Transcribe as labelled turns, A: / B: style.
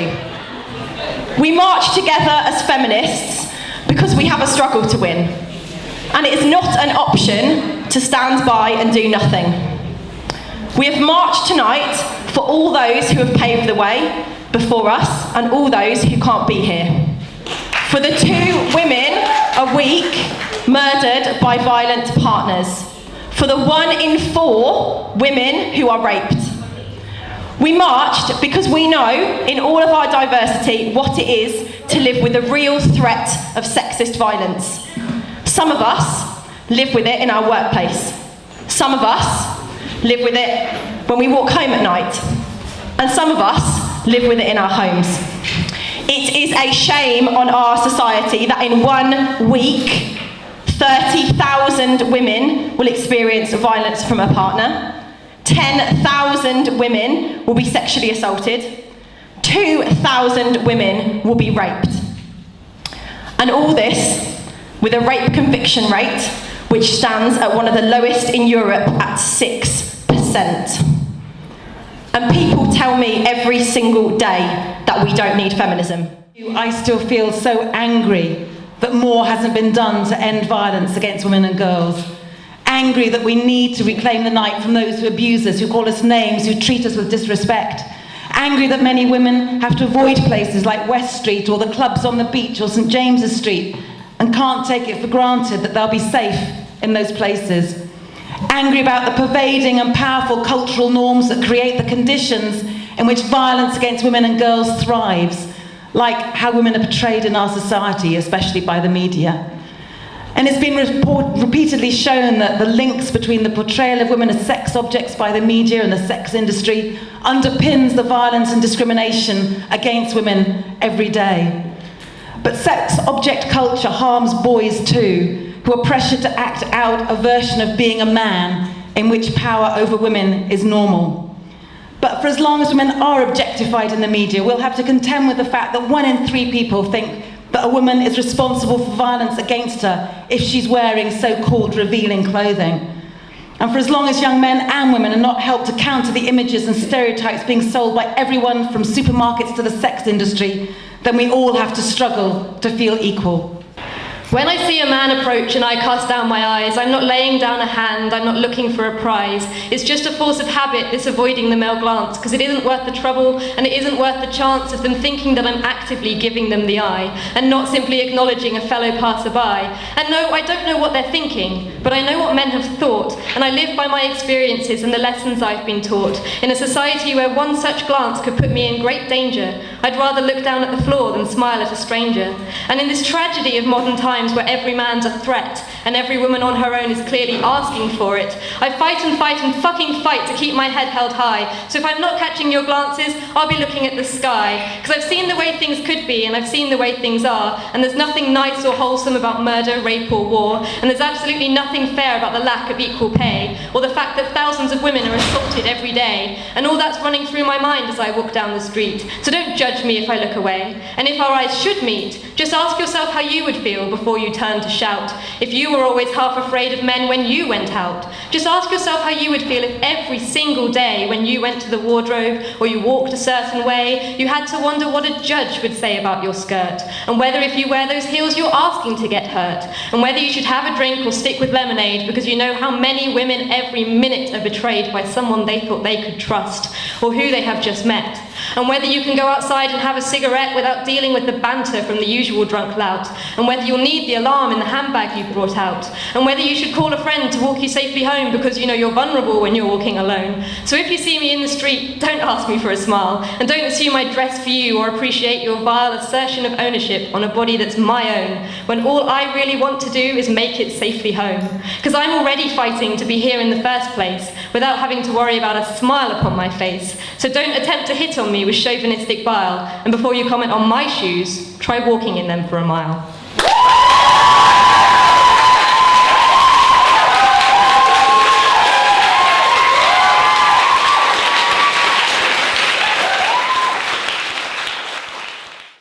A: to. We march together as feminists because we have a struggle to win. And it is not an option to stand by and do nothing. We have marched tonight for all those who have paved the way before us and all those who can't be here. For the 2 women a week murdered by violent partners. For the 1 in 4 women who are raped. We marched because we know, in all of our diversity, what it is to live with the real threat of sexist violence. Some of us live with it in our workplace. Some of us live with it when we walk home at night. And some of us live with it in our homes. It is a shame on our society that in 1 week, 30,000 women will experience violence from a partner. 10,000 women will be sexually assaulted. 2,000 women will be raped. And all this with a rape conviction rate which stands at one of the lowest in Europe at 6%. And people tell me every single day that we don't need feminism.
B: I still feel so angry that more hasn't been done to end violence against women and girls. Angry that we need to reclaim the night from those who abuse us, who call us names, who treat us with disrespect. Angry that many women have to avoid places like West Street or the clubs on the beach or St James's Street and can't take it for granted that they'll be safe in those places. Angry about the pervading and powerful cultural norms that create the conditions in which violence against women and girls thrives, like how women are portrayed in our society, especially by the media. And it's been repeatedly shown that the links between the portrayal of women as sex objects by the media and the sex industry underpins the violence and discrimination against women every day. But sex object culture harms boys too, who are pressured to act out a version of being a man in which power over women is normal. But for as long as women are objectified in the media, we'll have to contend with the fact that 1 in 3 people think that a woman is responsible for violence against her if she's wearing so-called revealing clothing. And for as long as young men and women are not helped to counter the images and stereotypes being sold by everyone from supermarkets to the sex industry, then we all have to struggle to feel equal.
C: When I see a man approach and I cast down my eyes, I'm not laying down a hand, I'm not looking for a prize. It's just a force of habit, this avoiding the male glance, because it isn't worth the trouble and it isn't worth the chance of them thinking that I'm actively giving them the eye and not simply acknowledging a fellow passerby. And no, I don't know what they're thinking, but I know what men have thought, and I live by my experiences and the lessons I've been taught. In a society where one such glance could put me in great danger, I'd rather look down at the floor than smile at a stranger. And in this tragedy of modern times where every man's a threat and every woman on her own is clearly asking for it, I fight and fucking fight to keep my head held high. So if I'm not catching your glances, I'll be looking at the sky. Because I've seen the way things could be and I've seen the way things are, and there's nothing nice or wholesome about murder, rape or war, and there's absolutely nothing fair about the lack of equal pay or the fact that thousands of women are assaulted every day, and all that's running through my mind as I walk down the street. So don't judge me if I look away, and if our eyes should meet, just ask yourself how you would feel before you turn to shout. If you were always half afraid of men when you went out, just ask yourself how you would feel if every single day when you went to the wardrobe or you walked a certain way, you had to wonder what a judge would say about your skirt, and whether if you wear those heels you're asking to get hurt, and whether you should have a drink or stick with lemonade because you know how many women every minute are betrayed by someone they thought they could trust or who they have just met, and whether you can go outside and have a cigarette without dealing with the banter from the usual drunk lout, and whether you'll need the alarm in the handbag you've brought out, and whether you should call a friend to walk you safely home because you know you're vulnerable when you're walking alone. So if you see me in the street, don't ask me for a smile, and don't assume I dress for you or appreciate your vile assertion of ownership on a body that's my own, when all I really want to do is make it safely home. Because I'm already fighting to be here in the first place without having to worry about a smile upon my face. So don't attempt to hit on me with chauvinistic bile, and before you comment on my shoes, try walking in them for a mile.